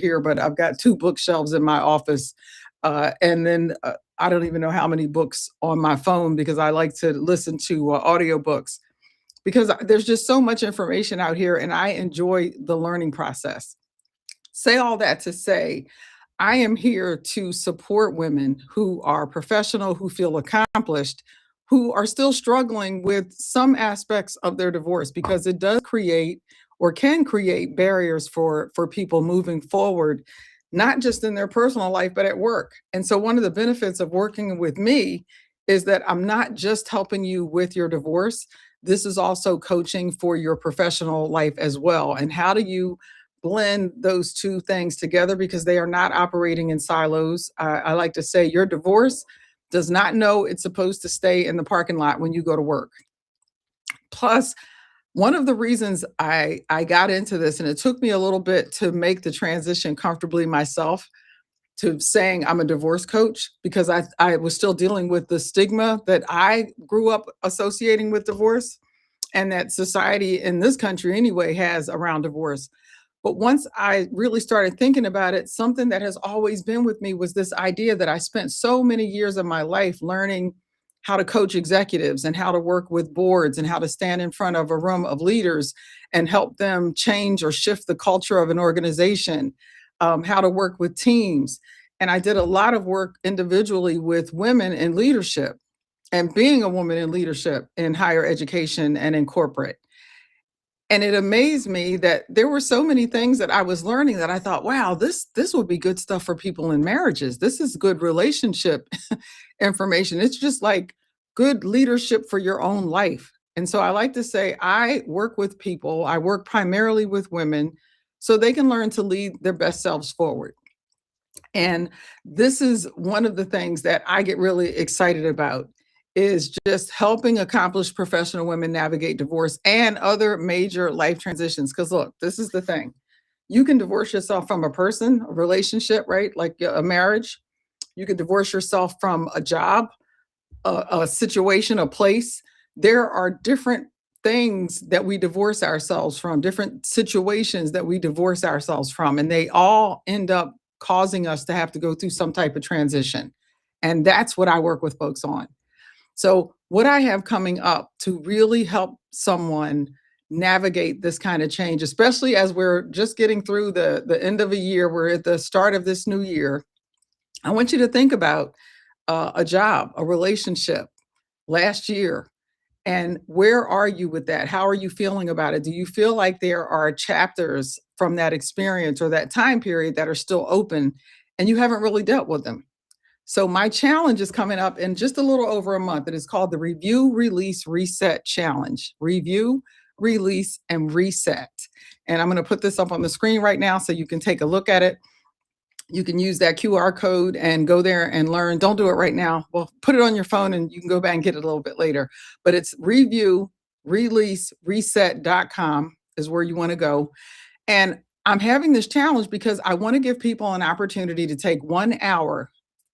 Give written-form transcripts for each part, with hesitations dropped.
here, but I've got two bookshelves in my office. And then I don't even know how many books on my phone because I like to listen to audiobooks because there's just so much information out here and I enjoy the learning process. Say all that to say, I am here to support women who are professional, who feel accomplished, who are still struggling with some aspects of their divorce because it does create or can create barriers for people moving forward, not just in their personal life, but at work. And so one of the benefits of working with me is that I'm not just helping you with your divorce. This is also coaching for your professional life as well. And how do you blend those two things together because they are not operating in silos? I like to say your divorce does not know it's supposed to stay in the parking lot when you go to work. Plus, one of the reasons I got into this, and it took me a little bit to make the transition comfortably myself to saying I'm a divorce coach because I was still dealing with the stigma that I grew up associating with divorce and that society in this country anyway has around divorce. But once I really started thinking about it, something that has always been with me was this idea that I spent so many years of my life learning how to coach executives and how to work with boards and how to stand in front of a room of leaders and help them change or shift the culture of an organization, how to work with teams. And I did a lot of work individually with women in leadership and being a woman in leadership in higher education and in corporate. And it amazed me that there were so many things that I was learning that I thought, wow, this would be good stuff for people in marriages. This is good relationship information. It's just like good leadership for your own life. And so I like to say I work with people, I work primarily with women so they can learn to lead their best selves forward. And this is one of the things that I get really excited about is just helping accomplished professional women navigate divorce and other major life transitions. Because look, this is the thing. You can divorce yourself from a person, a relationship, right? Like a marriage. You can divorce yourself from a job, a situation, a place. There are different things that we divorce ourselves from, different situations that we divorce ourselves from, and they all end up causing us to have to go through some type of transition. And that's what I work with folks on. So, what I have coming up to really help someone navigate this kind of change, especially as we're just getting through the end of a year, we're at the start of this new year. I want you to think about a job, a relationship last year, and where are you with that? How are you feeling about it? Do you feel like there are chapters from that experience or that time period that are still open and you haven't really dealt with them? So my challenge is coming up in just a little over a month. It is called the Review, Release, Reset Challenge. Review, release, and reset. And I'm going to put this up on the screen right now so you can take a look at it. You can use that QR code and go there and learn. Don't do it right now. Well, put it on your phone and you can go back and get it a little bit later. But it's review, release, reset.com is where you want to go. And I'm having this challenge because I want to give people an opportunity to take 1 hour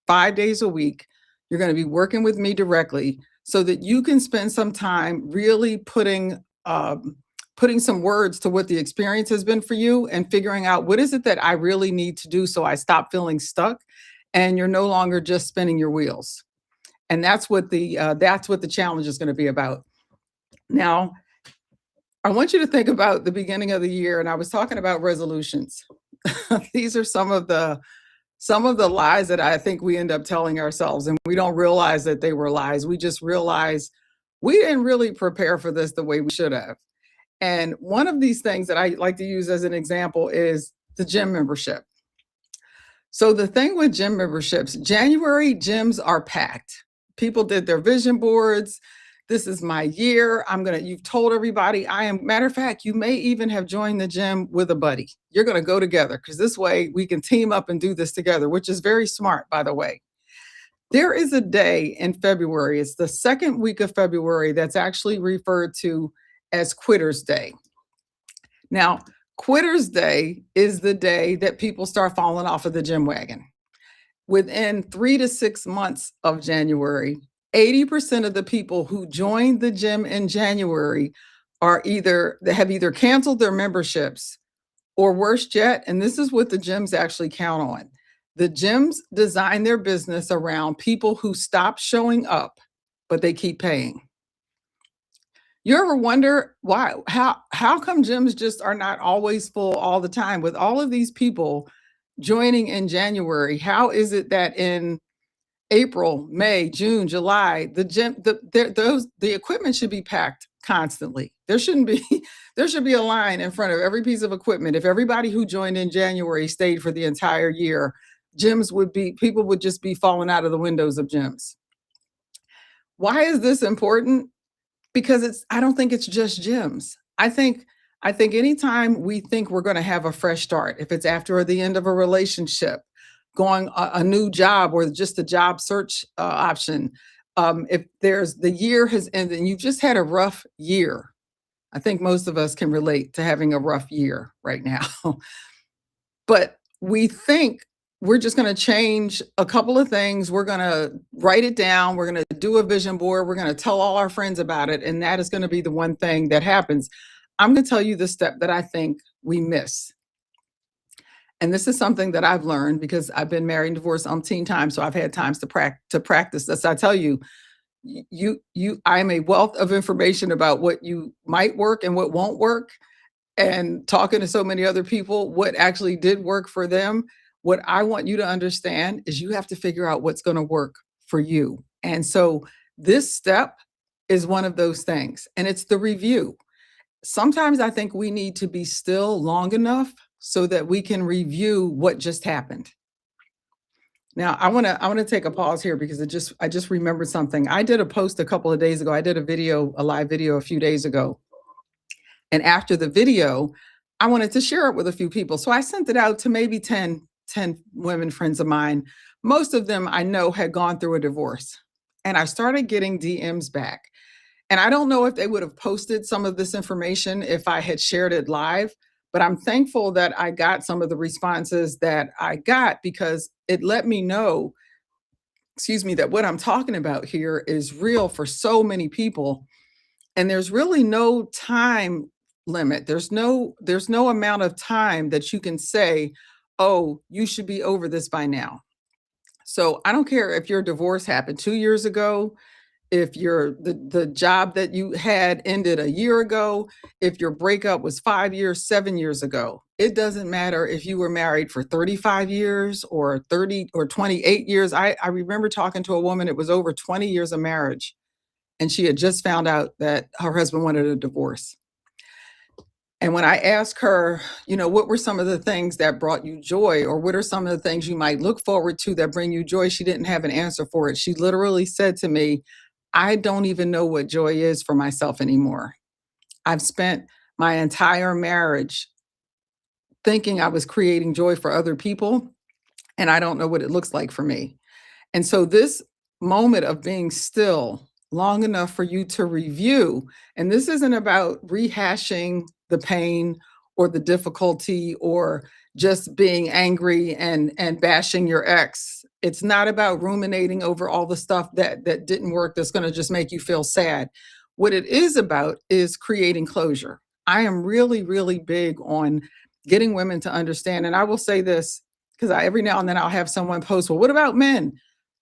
5 days a week. You're going to be working with me directly so that you can spend some time really putting some words to what the experience has been for you and figuring out what is it that I really need to do so I stop feeling stuck and you're no longer just spinning your wheels. And that's what the challenge is going to be about. Now, I want you to think about the beginning of the year, and I was talking about resolutions. These are some of the lies that I think we end up telling ourselves, and we don't realize that they were lies. We just realize we didn't really prepare for this the way we should have. And one of these things that I like to use as an example is the gym membership. So the thing with gym memberships, January gyms are packed. People did their vision boards. This is my year. You've told everybody matter of fact, you may even have joined the gym with a buddy. You're going to go together because this way we can team up and do this together, which is very smart, by the way. There is a day in February, it's the second week of February, that's actually referred to as Quitter's Day. Now, Quitter's Day is the day that people start falling off of the gym wagon. Within 3 to 6 months of January, 80% of the people who joined the gym in January have either canceled their memberships Or worse yet, and this is what the gyms actually count on. The gyms design their business around people who stop showing up, but they keep paying. You ever wonder why how come gyms just are not always full all the time with all of these people joining in January? How is it that in April, May, June, July, the gym, the equipment should be packed constantly. There shouldn't be there should be a line in front of every piece of equipment. If everybody who joined in January stayed for the entire year, gyms would be people would just be falling out of the windows of gyms. Why is this important? Because it's I don't think it's just gyms. I think anytime we think we're gonna have a fresh start, if it's after the end of a relationship, going a new job or just a job search option, if there's the year has ended and you've just had a rough year, I think most of us can relate to having a rough year right now. But we think we're just going to change a couple of things. We're going to write it down. We're going to do a vision board. We're going to tell all our friends about it. And that is going to be the one thing that happens. I'm going to tell you the step that I think we miss. And this is something that I've learned because I've been married and divorced umpteen times. So I've had times to practice this. I tell you, I'm a wealth of information about what you might work and what won't work. And talking to so many other people, what actually did work for them. What I want you to understand is you have to figure out what's going to work for you. And so this step is one of those things, and it's the review. Sometimes I think we need to be still long enough so that we can review what just happened. Now, I want to take a pause here because I just remembered something. I did a post a couple of days ago. I did a live video a few days ago. And after the video, I wanted to share it with a few people. So I sent it out to maybe 10 women friends of mine. Most of them I know had gone through a divorce. And I started getting DMs back. And I don't know if they would have posted some of this information if I had shared it live, but I'm thankful that I got some of the responses that I got because it let me know, excuse me, that what I'm talking about here is real for so many people. And there's really no time limit. There's no amount of time that you can say, "Oh, you should be over this by now." So I don't care if your divorce happened 2 years ago, if the job that you had ended a year ago, if your breakup was 5 years, 7 years ago. It doesn't matter if you were married for 35 years or 30 or 28 years. I remember talking to a woman, it was over 20 years of marriage, and she had just found out that her husband wanted a divorce. And when I asked her, what were some of the things that brought you joy, or what are some of the things you might look forward to that bring you joy? She didn't have an answer for it. She literally said to me, I don't even know what joy is for myself anymore. I've spent my entire marriage thinking I was creating joy for other people, and I don't know what it looks like for me. And so this moment of being still long enough for you to review, and this isn't about rehashing the pain or the difficulty or just being angry and bashing your ex. It's not about ruminating over all the stuff that didn't work that's going to just make you feel sad. What it is about is creating closure. I am really, really big on getting women to understand. And I will say this because every now and then I'll have someone post, well, what about men?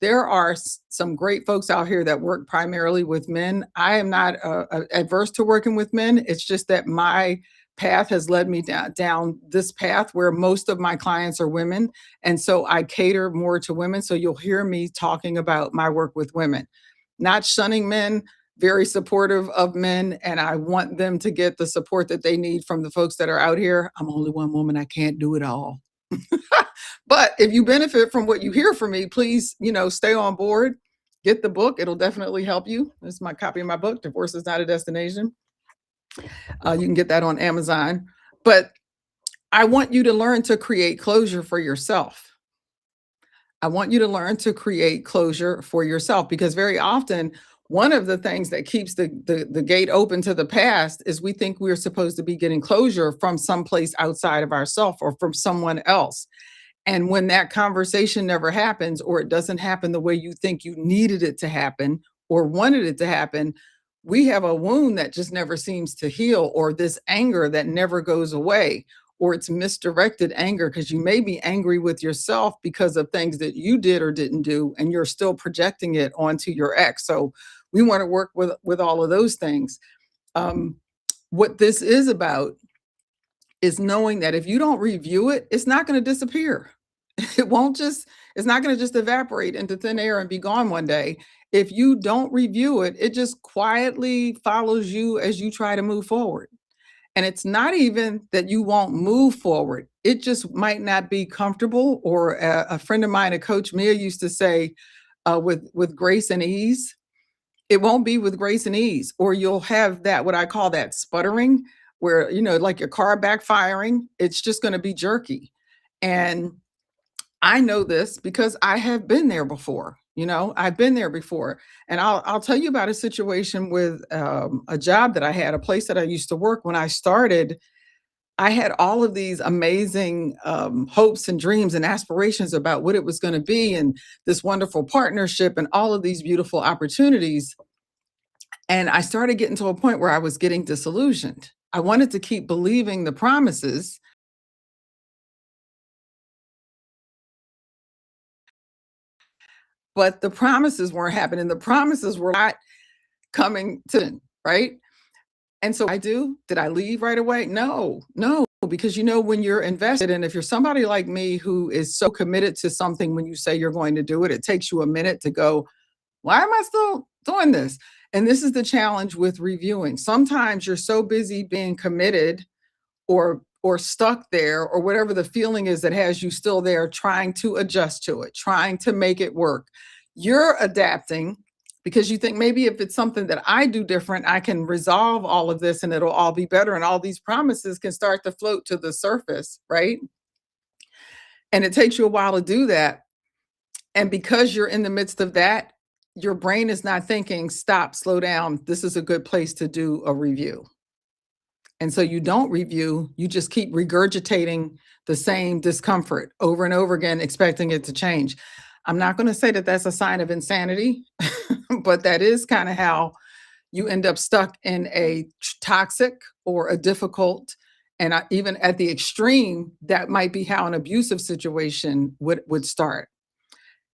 There are some great folks out here that work primarily with men. I am not adverse to working with men. It's just that my path has led me down this path where most of my clients are women. And so I cater more to women. So you'll hear me talking about my work with women, not shunning men, very supportive of men. And I want them to get the support that they need from the folks that are out here. I'm only one woman. I can't do it all. But if you benefit from what you hear from me, please, stay on board, get the book. It'll definitely help you. This is my copy of my book, Divorce is Not a Destination. You can get that on Amazon. But I want you to learn to create closure for yourself. I want you to learn to create closure for yourself because very often one of the things that keeps the gate open to the past is we think we're supposed to be getting closure from someplace outside of ourselves or from someone else. And when that conversation never happens, or it doesn't happen the way you think you needed it to happen or wanted it to happen, we have a wound that just never seems to heal, or this anger that never goes away, or it's misdirected anger because you may be angry with yourself because of things that you did or didn't do, and you're still projecting it onto your ex. So we want to work with all of those things. Um, what this is about is knowing that if you don't review it, it's not going to disappear. It won't just, it's not going to just evaporate into thin air and be gone one day. If you don't review it, it just quietly follows you as you try to move forward. And it's not even that you won't move forward. It just might not be comfortable. Or a friend of mine, a coach, Mia, used to say, with grace and ease. It won't be with grace and ease, or you'll have that, what I call that sputtering, where, like your car backfiring, it's just going to be jerky. And I know this because I have been there before. I've been there before. And I'll tell you about a situation with a job that I had, a place that I used to work. When I started, I had all of these amazing hopes and dreams and aspirations about what it was going to be, and this wonderful partnership and all of these beautiful opportunities. And I started getting to a point where I was getting disillusioned. I wanted to keep believing the promises, but the promises weren't happening. The promises were not coming to, right? And so did I leave right away? No, no, because when you're invested, and if you're somebody like me who is so committed to something, when you say you're going to do it, it takes you a minute to go, why am I still doing this? And this is the challenge with reviewing. Sometimes you're so busy being committed, or stuck there, or whatever the feeling is that has you still there, trying to adjust to it, trying to make it work. You're adapting because you think, maybe if it's something that I do different, I can resolve all of this and it'll all be better, and all these promises can start to float to the surface, right? And it takes you a while to do that. And because you're in the midst of that, your brain is not thinking, stop, slow down, this is a good place to do a review. And so you don't review, you just keep regurgitating the same discomfort over and over again, expecting it to change. I'm not going to say that that's a sign of insanity, but that is kind of how you end up stuck in a toxic or a difficult, and even at the extreme, that might be how an abusive situation would start.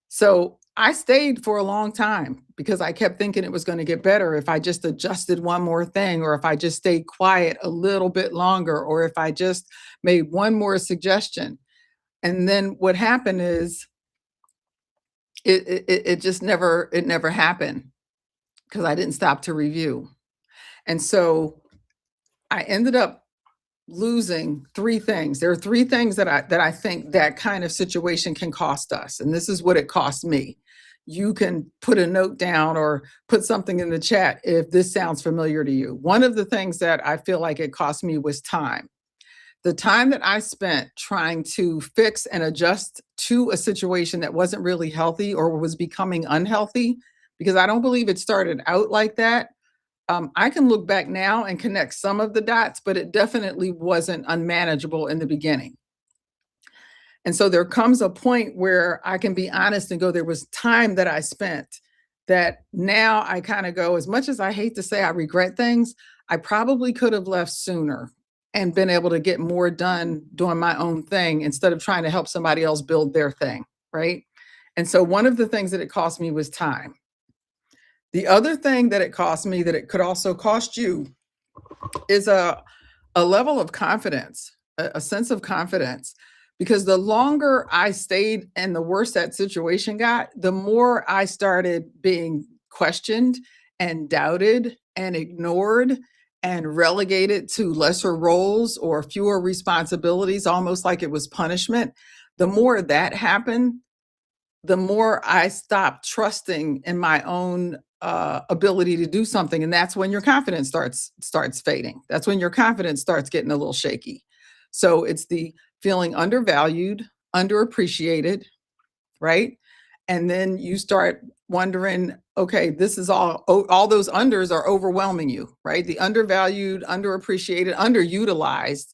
So I stayed for a long time because I kept thinking it was going to get better if I just adjusted one more thing, or if I just stayed quiet a little bit longer, or if I just made one more suggestion. And then what happened is it just never happened because I didn't stop to review. And so I ended up losing three things. There are three things that I think that kind of situation can cost us. And this is what it cost me. You can put a note down or put something in the chat if this sounds familiar to you. One of the things that I feel like it cost me was time. The time that I spent trying to fix and adjust to a situation that wasn't really healthy or was becoming unhealthy, because I don't believe it started out like that. I can look back now and connect some of the dots, but it definitely wasn't unmanageable in the beginning. And so there comes a point where I can be honest and go, there was time that I spent that now I kind of go, as much as I hate to say I regret things, I probably could have left sooner and been able to get more done doing my own thing instead of trying to help somebody else build their thing, right? And so one of the things that it cost me was time. The other thing that it cost me, that it could also cost you, is a level of confidence, a sense of confidence. Because the longer I stayed and the worse that situation got, the more I started being questioned and doubted and ignored and relegated to lesser roles or fewer responsibilities, almost like it was punishment. The more that happened, the more I stopped trusting in my own ability to do something, and that's when your confidence starts fading. That's when your confidence starts getting a little shaky. So it's the feeling undervalued, underappreciated, right? And then you start wondering, okay, this is all those unders are overwhelming you, right? The undervalued, underappreciated, underutilized.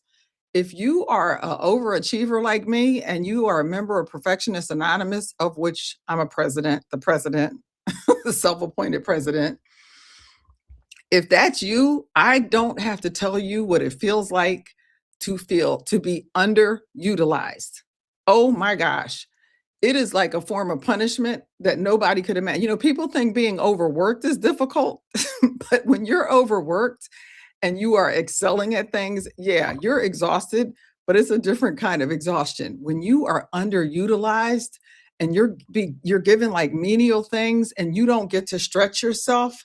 If you are an overachiever like me and you are a member of Perfectionist Anonymous, of which I'm the president, the self-appointed president, if that's you, I don't have to tell you what it feels like to be underutilized. Oh my gosh. It is like a form of punishment that nobody could imagine. People think being overworked is difficult, but when you're overworked and you are excelling at things, yeah, you're exhausted, but it's a different kind of exhaustion. When you are underutilized and you're given like menial things and you don't get to stretch yourself,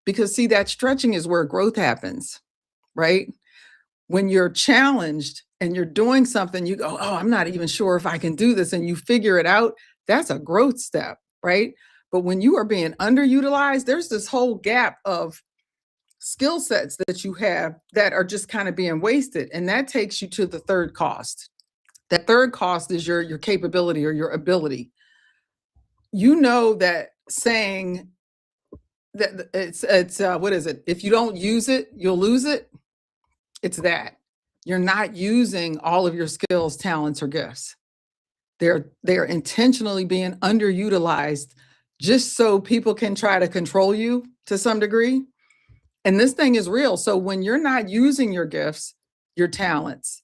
because see, that stretching is where growth happens, right? When you're challenged and you're doing something, you go, oh, I'm not even sure if I can do this, and you figure it out. That's a growth step, right? But when you are being underutilized, there's this whole gap of skill sets that you have that are just kind of being wasted. And that takes you to the third cost. That third cost is your capability or your ability. You know that saying that it's what is it? If you don't use it, you'll lose it. It's that. You're not using all of your skills, talents, or gifts. They're intentionally being underutilized just so people can try to control you to some degree. And this thing is real. So when you're not using your gifts, your talents,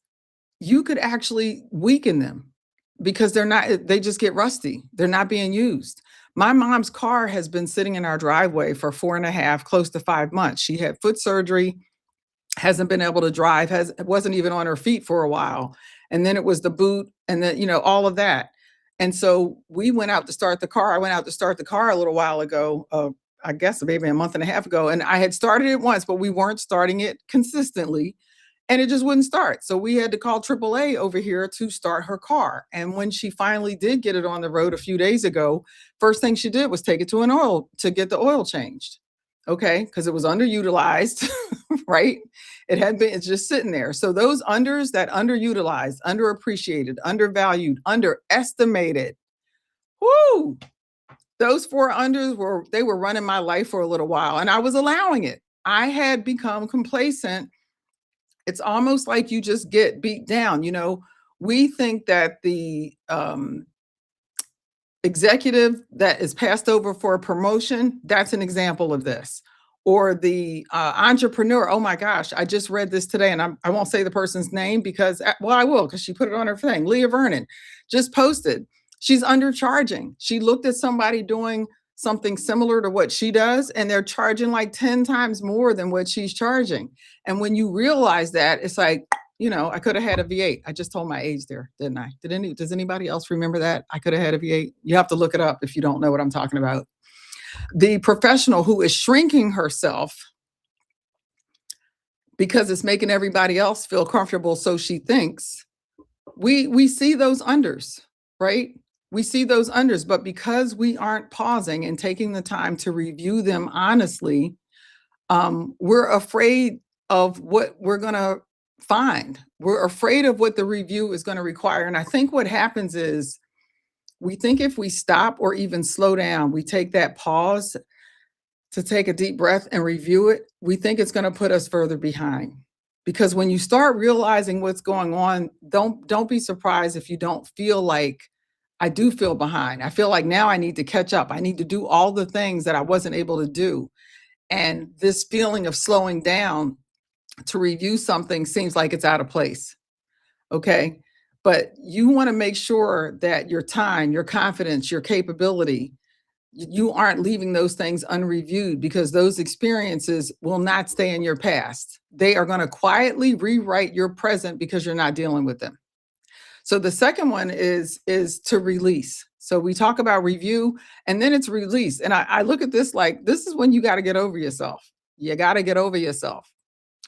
you could actually weaken them because they just get rusty. They're not being used. My mom's car has been sitting in our driveway for 4.5, close to 5 months. She had foot surgery, hasn't been able to drive, wasn't even on her feet for a while. And then it was the boot and then, all of that. And so we went out to start the car. I went out to start the car a little while ago, I guess maybe a month and a half ago. And I had started it once, but we weren't starting it consistently. And it just wouldn't start. So we had to call AAA over here to start her car. And when she finally did get it on the road a few days ago, first thing she did was take it to get the oil changed. Okay, because it was underutilized, right? It's just sitting there. So those unders that underutilized, underappreciated, undervalued, underestimated, whoo, those four unders were running my life for a little while, and I was allowing it. I had become complacent. It's almost like you just get beat down. We think that the executive that is passed over for a promotion, that's an example of this. Or the entrepreneur, oh my gosh, I just read this today, and I won't say the person's name because, well, I will, because she put it on her thing. Leah Vernon just posted, she's undercharging. She looked at somebody doing something similar to what she does, and they're charging like 10 times more than what she's charging. And when you realize that, it's like, I could have had a V8. I just told my age there, didn't I? Does anybody else remember that? I could have had a V8. You have to look it up if you don't know what I'm talking about. The professional who is shrinking herself because it's making everybody else feel comfortable, so she thinks. We see those unders, right? We see those unders, but because we aren't pausing and taking the time to review them honestly, we're afraid of what we're going to find. We're afraid of what the review is going to require. And I think what happens is we think if we stop or even slow down, we take that pause to take a deep breath and review it, we think it's going to put us further behind. Because when you start realizing what's going on, don't be surprised if you don't feel like, I do feel behind. I feel like now I need to catch up. I need to do all the things that I wasn't able to do. And this feeling of slowing down to review something seems like it's out of place. Okay. But you want to make sure that your time, your confidence, your capability, you aren't leaving those things unreviewed, because those experiences will not stay in your past. They are going to quietly rewrite your present because you're not dealing with them. So the second one is to release. So we talk about review, and then it's release. And I look at this like, this is when you got to get over yourself. You got to get over yourself.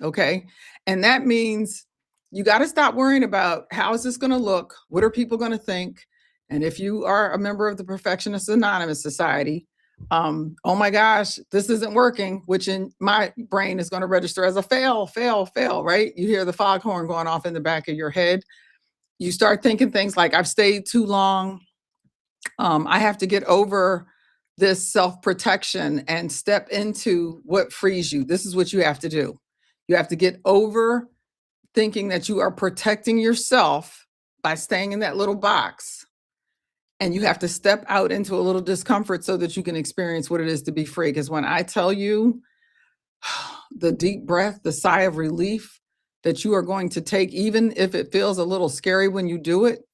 Okay. And that means you got to stop worrying about how is this going to look? What are people going to think? And if you are a member of the Perfectionist Anonymous Society, oh my gosh, this isn't working, which in my brain is going to register as a fail, right? You hear the foghorn going off in the back of your head. You start thinking things like, I've stayed too long. I have to get over this self-protection and step into what frees you. This is what you have to do. You have to get over thinking that you are protecting yourself by staying in that little box. And you have to step out into a little discomfort so that you can experience what it is to be free. Because when I tell you the deep breath, the sigh of relief, that you are going to take, even if it feels a little scary when you do it.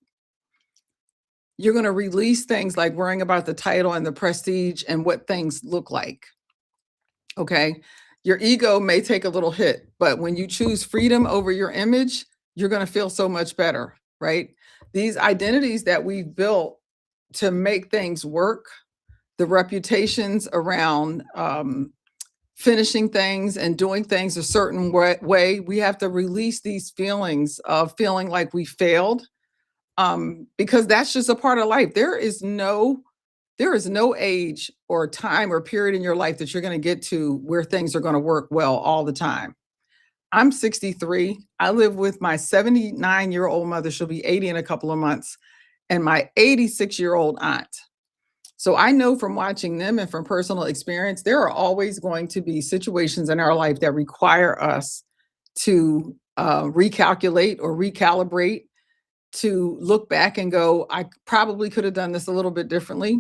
You're going to release things like worrying about the title and the prestige and what things look like. Okay. Your ego may take a little hit, but when you choose freedom over your image, you're going to feel so much better, right? These identities that we've built to make things work, the reputations around finishing things and doing things a certain way, we have to release these feelings of feeling like we failed, because that's just a part of life. There is no age or time or period in your life that you're going to get to where things are going to work well all the time. I'm 63. I live with my 79-year-old mother. She'll be 80 in a couple of months, and my 86-year-old aunt. So I know from watching them and from personal experience, there are always going to be situations in our life that require us to recalculate or recalibrate, to look back and go, I probably could have done this a little bit differently,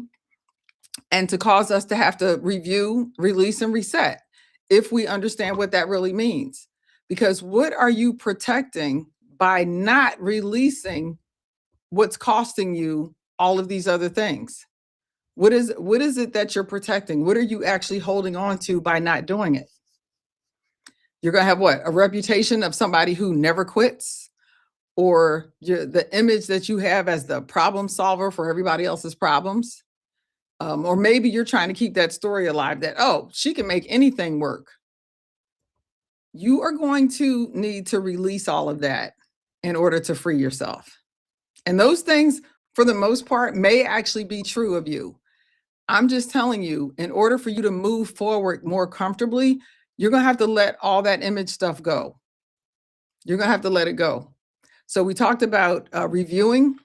and to cause us to have to review, release, and reset if we understand what that really means. Because what are you protecting by not releasing what's costing you all of these other things? What is it that you're protecting? What are you actually holding on to by not doing it? You're going to have what? A reputation of somebody who never quits, or the image that you have as the problem solver for everybody else's problems. Or maybe you're trying to keep that story alive that, oh, she can make anything work. You are going to need to release all of that in order to free yourself. And those things, for the most part, may actually be true of you. I'm just telling you, in order for you to move forward more comfortably, you're going to have to let all that image stuff go. You're going to have to let it go. So we talked about reviewing,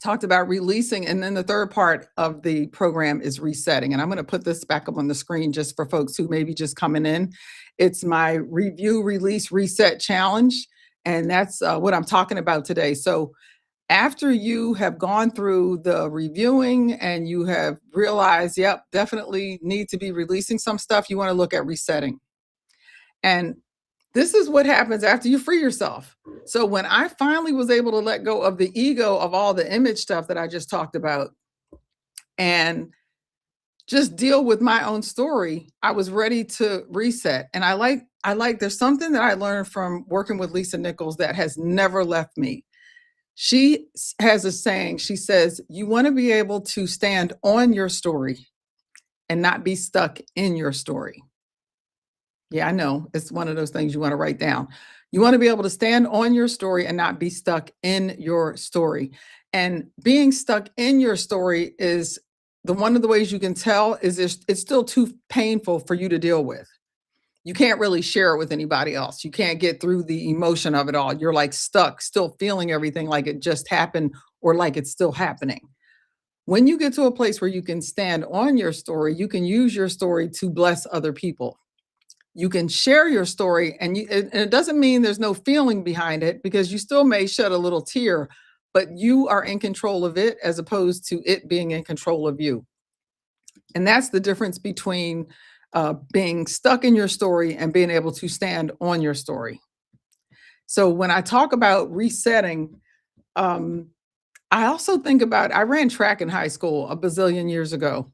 talked about releasing, and then the third part of the program is resetting. And I'm going to put this back up on the screen just for folks who may be just coming in. It's my review, release, reset challenge. And that's what I'm talking about today. So after you have gone through the reviewing and you have realized, yep, definitely need to be releasing some stuff, you want to look at resetting. And this is what happens after you free yourself. So when I finally was able to let go of the ego of all the image stuff that I just talked about and just deal with my own story, I was ready to reset. And there's something that I learned from working with Lisa Nichols that has never left me. She has a saying. She says, you want to be able to stand on your story and not be stuck in your story. Yeah, I know. It's one of those things you want to write down. You want to be able to stand on your story and not be stuck in your story. And being stuck in your story is one of the ways you can tell is it's still too painful for you to deal with. You can't really share it with anybody else. You can't get through the emotion of it all. You're like stuck, still feeling everything like it just happened or like it's still happening. When you get to a place where you can stand on your story, you can use your story to bless other people. You can share your story, and it doesn't mean there's no feeling behind it, because you still may shed a little tear, but you are in control of it as opposed to it being in control of you. And that's the difference between being stuck in your story and being able to stand on your story. So when I talk about resetting, I also think about, I ran track in high school a bazillion years ago.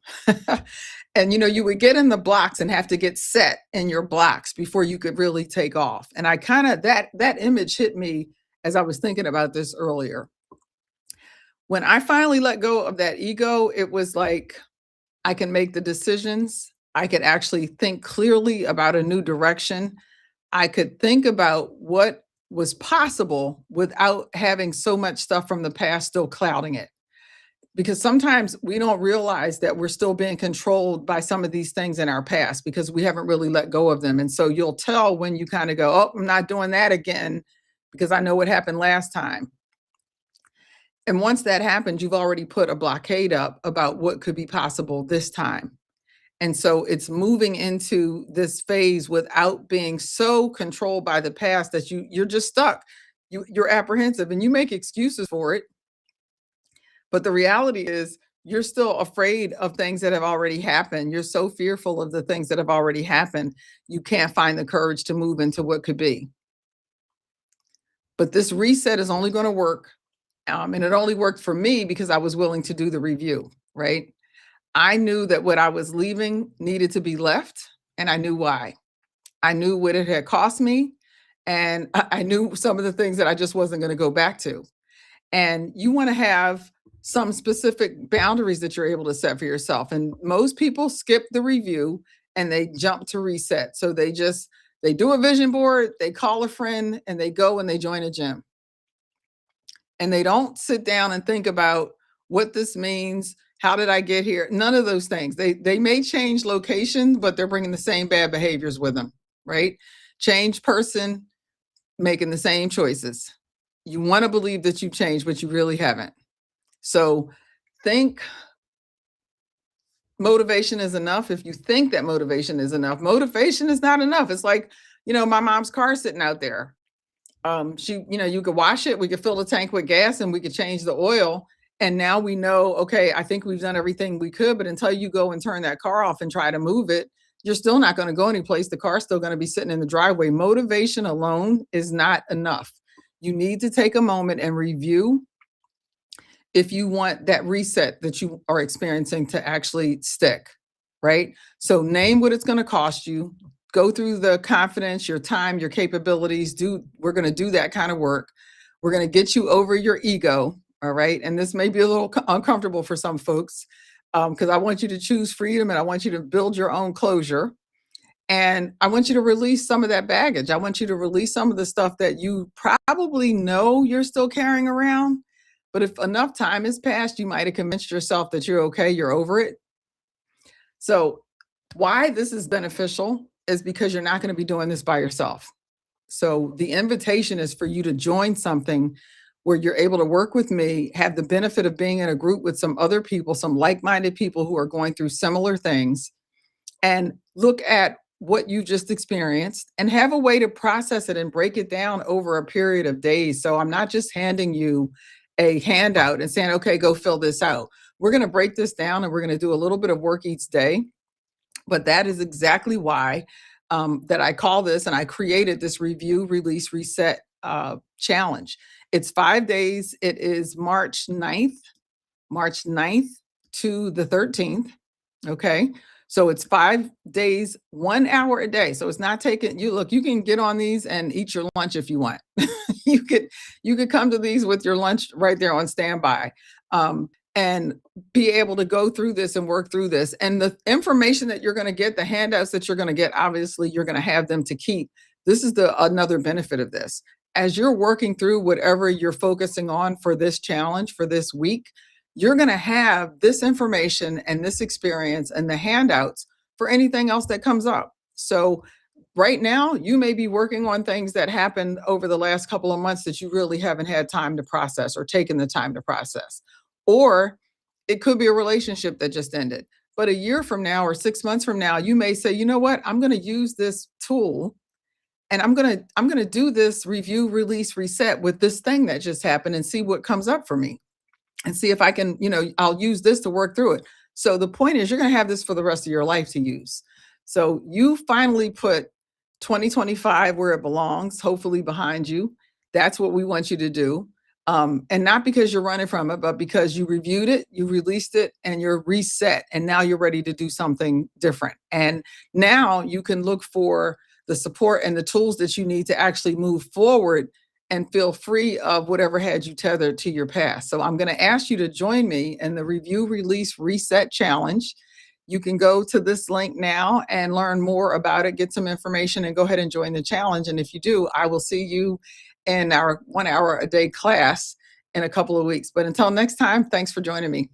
And you would get in the blocks and have to get set in your blocks before you could really take off. And I kind of, that image hit me as I was thinking about this earlier. When I finally let go of that ego, it was like, I can make the decisions. I could actually think clearly about a new direction. I could think about what was possible without having so much stuff from the past still clouding it. Because sometimes we don't realize that we're still being controlled by some of these things in our past because we haven't really let go of them. And so you'll tell when you kind of go, oh, I'm not doing that again because I know what happened last time. And once that happens, you've already put a blockade up about what could be possible this time. And so it's moving into this phase without being so controlled by the past that you're just stuck. You're apprehensive and you make excuses for it. But the reality is you're still afraid of things that have already happened. You're so fearful of the things that have already happened. You can't find the courage to move into what could be. But this reset is only going to work. And it only worked for me because I was willing to do the review, right? I knew that what I was leaving needed to be left, and I knew why. I knew what it had cost me, and I knew some of the things that I just wasn't going to go back to. And you want to have some specific boundaries that you're able to set for yourself. And most people skip the review and they jump to reset. So they do a vision board, they call a friend, and they go and they join a gym. And they don't sit down and think about what this means. How did I get here? None of those things. They may change location, but they're bringing the same bad behaviors with them, right? Change person, making the same choices. You want to believe that you changed, but you really haven't. So think motivation is enough. If you think that motivation is enough, motivation is not enough. It's like, my mom's car sitting out there. You could wash it, we could fill the tank with gas, and we could change the oil. And now we know, okay, I think we've done everything we could, but until you go and turn that car off and try to move it, you're still not going to go anyplace. The car's still going to be sitting in the driveway. Motivation alone is not enough. You need to take a moment and review if you want that reset that you are experiencing to actually stick, right? So name what it's going to cost you. Go through the confidence, your time, your capabilities. We're going to do that kind of work. We're going to get you over your ego, all right? And this may be a little uncomfortable for some folks because I want you to choose freedom and I want you to build your own closure. And I want you to release some of that baggage. I want you to release some of the stuff that you probably know you're still carrying around. But if enough time has passed, you might have convinced yourself that you're okay, you're over it. So why this is beneficial is because you're not going to be doing this by yourself. So the invitation is for you to join something where you're able to work with me, have the benefit of being in a group with some other people, some like-minded people who are going through similar things, and look at what you just experienced and have a way to process it and break it down over a period of days. So I'm not just handing you a handout and saying, okay, go fill this out. We're going to break this down and we're going to do a little bit of work each day. But that is exactly why that I call this, and I created this review, release, reset challenge. It's 5 days. It is March 9th to the 13th. Okay. So it's 5 days, 1 hour a day. So it's not taking you can get on these and eat your lunch if you want. you could come to these with your lunch right there on standby. And be able to go through this and work through this. And the information that you're going to get, the handouts that you're going to get, obviously you're going to have them to keep. This is another benefit of this. As you're working through whatever you're focusing on for this challenge, for this week, you're going to have this information and this experience and the handouts for anything else that comes up. So right now, you may be working on things that happened over the last couple of months that you really haven't had time to process or taken the time to process. Or it could be a relationship that just ended. But a year from now or 6 months from now, you may say, you know what, I'm going to use this tool and I'm going to do this review, release, reset with this thing that just happened and see what comes up for me and see if I can, I'll use this to work through it. So the point is you're going to have this for the rest of your life to use. So you finally put 2025 where it belongs, hopefully behind you. That's what we want you to do. And not because you're running from it, but because you reviewed it, you released it, and you're reset. And now you're ready to do something different. And now you can look for the support and the tools that you need to actually move forward and feel free of whatever had you tethered to your past. So I'm going to ask you to join me in the Review, Release, Reset Challenge. You can go to this link now and learn more about it, get some information, and go ahead and join the challenge. And if you do, I will see you in our 1 hour a day class in a couple of weeks. But until next time, thanks for joining me.